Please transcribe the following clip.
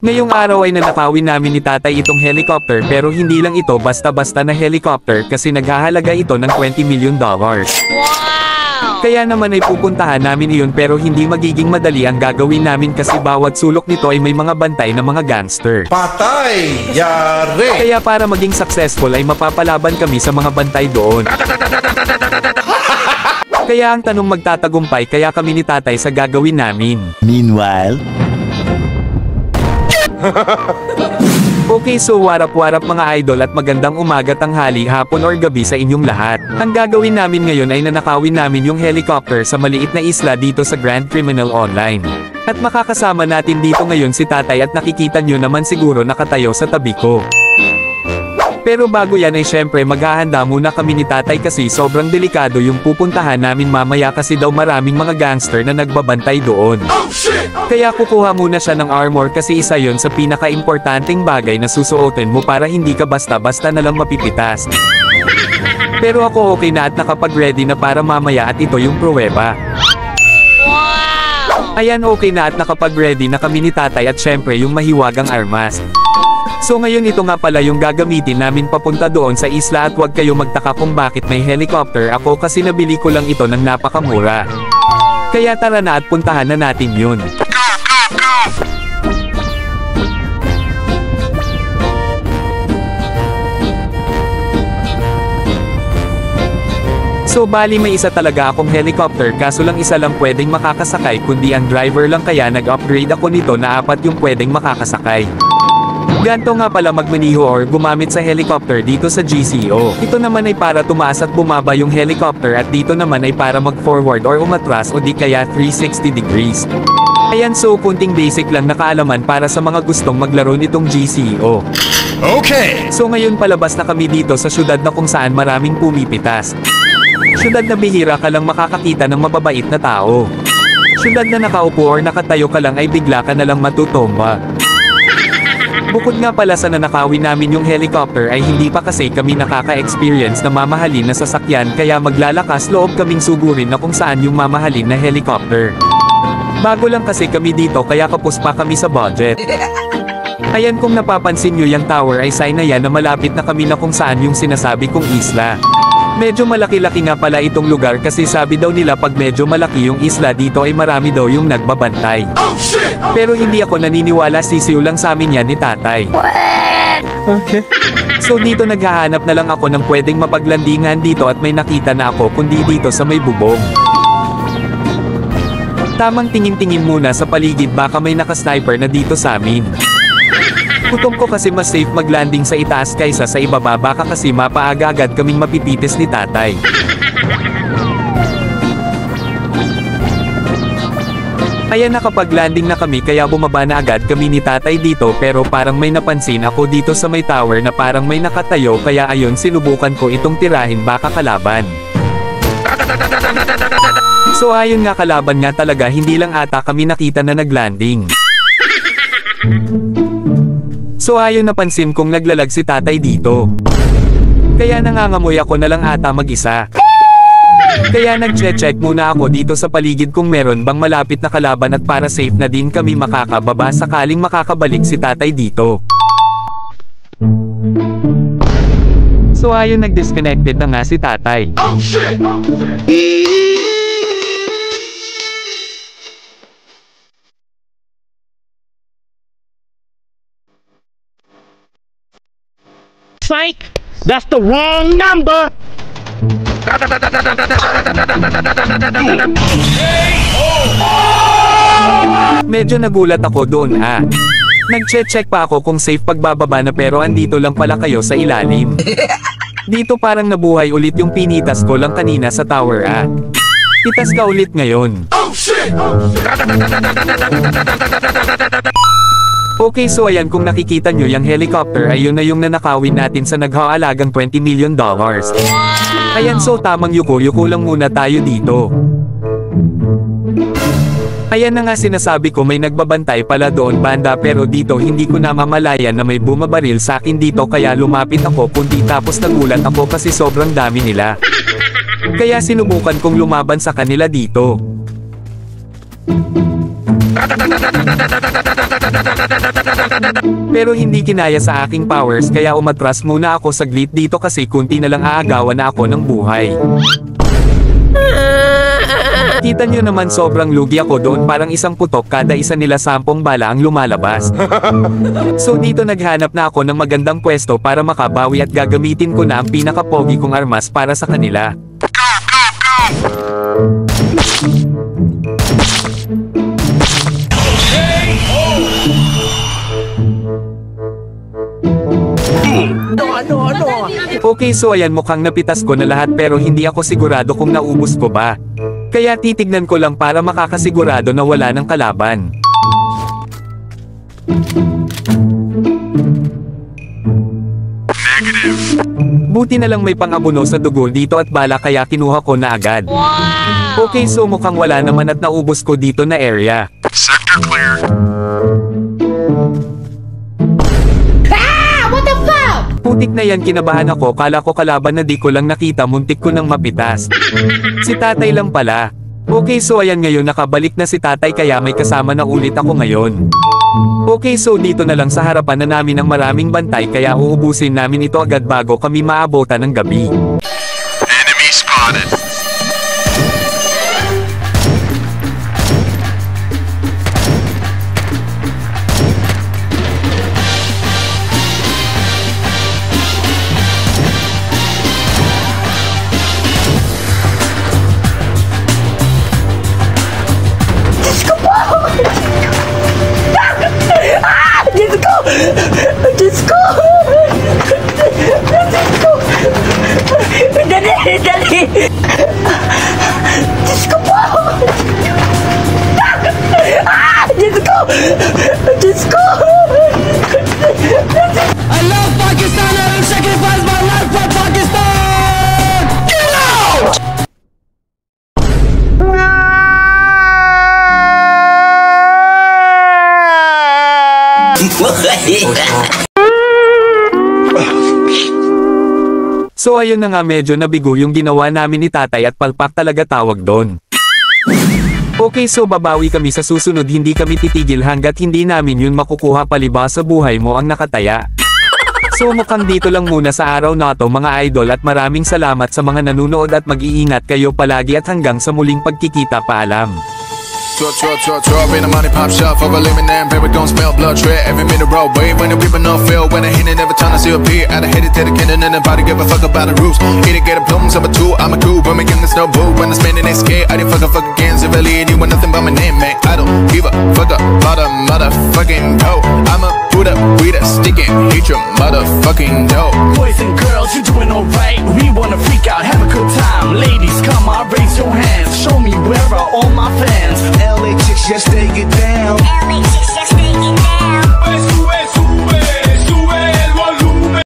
Ngayong araw ay nanakawin namin ni tatay itong helicopter pero hindi lang ito basta-basta na helicopter kasi naghahalaga ito ng $20 million. Wow! Kaya naman ay pupuntahan namin iyon pero hindi magiging madali ang gagawin namin kasi bawat sulok nito ay may mga bantay na mga gangster. Patay! Yari! Kaya para maging successful ay mapapalaban kami sa mga bantay doon. Kaya ang tanong magtatagumpay kaya kami ni tatay sa gagawin namin. Meanwhile, Okay, so warap-warap mga idol at magandang umaga, tanghali, hapon or gabi sa inyong lahat. Ang gagawin namin ngayon ay nanakawin namin yung helicopter sa maliit na isla dito sa Grand Criminal Online. At makakasama natin dito ngayon si tatay at nakikita nyo naman siguro nakatayo sa tabi ko. Pero bago yan ay syempre maghahanda muna kami ni tatay kasi sobrang delikado yung pupuntahan namin mamaya kasi daw maraming mga gangster na nagbabantay doon. Kaya kukuha muna siya ng armor kasi isa yon sa pinaka-importanting bagay na susuotin mo para hindi ka basta-basta na lang mapipitas. Pero ako okay na at nakapag-ready na para mamaya at ito yung pruweba. Ayan, okay na at nakapag-ready na kami ni tatay at syempre yung mahiwagang armas. So ngayon ito nga pala yung gagamitin namin papunta doon sa isla at huwag kayo magtaka kung bakit may helicopter ako kasi nabili ko lang ito ng napakamura. Kaya tara na at puntahan na natin yun. So bali may isa talaga akong helicopter kaso lang isa lang pwedeng makakasakay kundi ang driver lang kaya nag-upgrade ako nito na 4 yung pwedeng makakasakay. Ganto nga pala magmaniho or gumamit sa helicopter dito sa GCO. Ito naman ay para tumaas at bumaba yung helicopter at dito naman ay para mag-forward or umatras o di kaya 360 degrees. Ayan, so kunting basic lang na kaalaman para sa mga gustong maglaro nitong GCO. Okay! So ngayon palabas na kami dito sa syudad na kung saan maraming pumipitas. Syudad na bihira ka lang makakakita ng mababait na tao. Syudad na nakaupo or nakatayo ka lang ay bigla ka na lang matutumba. Bukod nga pala sa nanakawin namin yung helicopter ay hindi pa kasi kami nakaka-experience na mamahalin na sasakyan kaya maglalakas loob kaming sugurin na kung saan yung mamahalin na helicopter. Bago lang kasi kami dito kaya kapos pa kami sa budget. Ayan, kung napapansin nyo yung tower ay sign na yan na malapit na kami na kung saan yung sinasabi kong isla. Medyo malaki-laki nga pala itong lugar kasi sabi daw nila pag medyo malaki yung isla dito ay marami daw yung nagbabantay. Pero hindi ako naniniwala, sisiw lang sa amin yan ni tatay. Okay. So dito naghahanap na lang ako ng pwedeng mapaglandingan dito at may nakita na ako kundi dito sa may bubong. Tamang tingin-tingin muna sa paligid baka may naka-sniper na dito sa amin. Gutom ko kasi mas safe maglanding sa itaas kaysa sa ibaba baka kasi mapaaga-agad kaming mapipitis ni tatay. Ayan, nakapag-landing na kami kaya bumaba na agad kami ni tatay dito pero parang may napansin ako dito sa may tower na parang may nakatayo kaya ayun sinubukan ko itong tirahin baka kalaban. So ayun nga, kalaban nga talaga, hindi lang ata kami nakita na naglanding. So ayun, napansin kong naglalag si tatay dito. Kaya nangangamoy ako na lang ata mag-isa. Kaya nag-check muna ako dito sa paligid kung meron bang malapit na kalaban at para safe na din kami makakababa sakaling makakabalik si tatay dito. So ayun, nag-disconnected na nga si tatay. Oh shit! Psych! That's the wrong number! Medyo nagulat ako doon Nag-check pa ako kung safe pagbababa na pero andito lang pala kayo sa ilalim. Dito parang nabuhay ulit yung pinitas ko lang kanina sa tower Pitas ka ulit ngayon. Okay, so ayan, kung nakikita nyo yung helicopter ayun na yung nanakawin natin sa naghaalagang $20 million. Ayan, so tamang yuko-yuko lang muna tayo dito. Ayan na nga, sinasabi ko may nagbabantay pala doon banda pero dito hindi ko namamalayan na may bumabaril sa akin dito kaya lumapit ako kundi tapos nagulat ako kasi sobrang dami nila. Kaya sinubukan kong lumaban sa kanila dito. Pero hindi kinaya sa aking powers kaya umatras muna ako saglit dito kasi kunti na lang aagawan na ako ng buhay. Kita nyo naman sobrang lugi ako doon, parang isang putok kada isa nila 10 bala ang lumalabas. So dito naghanap na ako ng magandang pwesto para makabawi at gagamitin ko na ang pinakapogi kong armas para sa kanila. Okay, so ayan, mukhang napitas ko na lahat pero hindi ako sigurado kung naubos ko ba. Kaya titignan ko lang para makakasigurado na wala ng kalaban. Buti na lang may pang-abono sa dugo dito at bala kaya kinuha ko na agad. Okay, so mukhang wala naman at naubos ko dito na area. Sector clear. Putik na yan, kinabahan ako, kala ko kalaban na di ko lang nakita, muntik ko nang mapitas. Si tatay lang pala. Okay, so ayan, ngayon nakabalik na si tatay kaya may kasama na ulit ako ngayon. Okay, so dito na lang sa harapan na namin ang maraming bantay kaya uubusin namin ito agad bago kami maabotan ng gabi. Enemy spotted. Diyos ko! Dali! Dali! Diyos ko po! Diyos ko! Diyos ko! I love Pakistan! I will sacrifice my life for Pakistan! Get out! So ayun na nga, medyo nabigo yung ginawa namin ni tatay at palpak talaga tawag doon. Okay, so babawi kami sa susunod, hindi kami titigil hanggat hindi namin yun makukuha, palibhas sa buhay mo ang nakataya. So mukhang dito lang muna sa araw na to mga idol, at maraming salamat sa mga nanunood at mag-iingat kayo palagi at hanggang sa muling pagkikita, paalam. Drop in the money pop shop for a lemon and baby gon' smell blood tread every minute road wave when the people no feel when I hit it every time I see a peer and I hit it to the cannon and nobody give a fuck about the rules. Eat it, get a plums, I'm a two, I'm a cool, but my youngest no boo. When I'm spending they scared, I didn't fuck again, so really anyone nothing but my name, man. I don't give a fuck about a motherfucking hoe. I'm a Buddha, we the sticking, hate your motherfucking dough. Boys and girls, you're doing alright. We wanna freak out, have a good time. Ladies, come on, raise your hands. Show me where are all my fans. LA chicks, yes they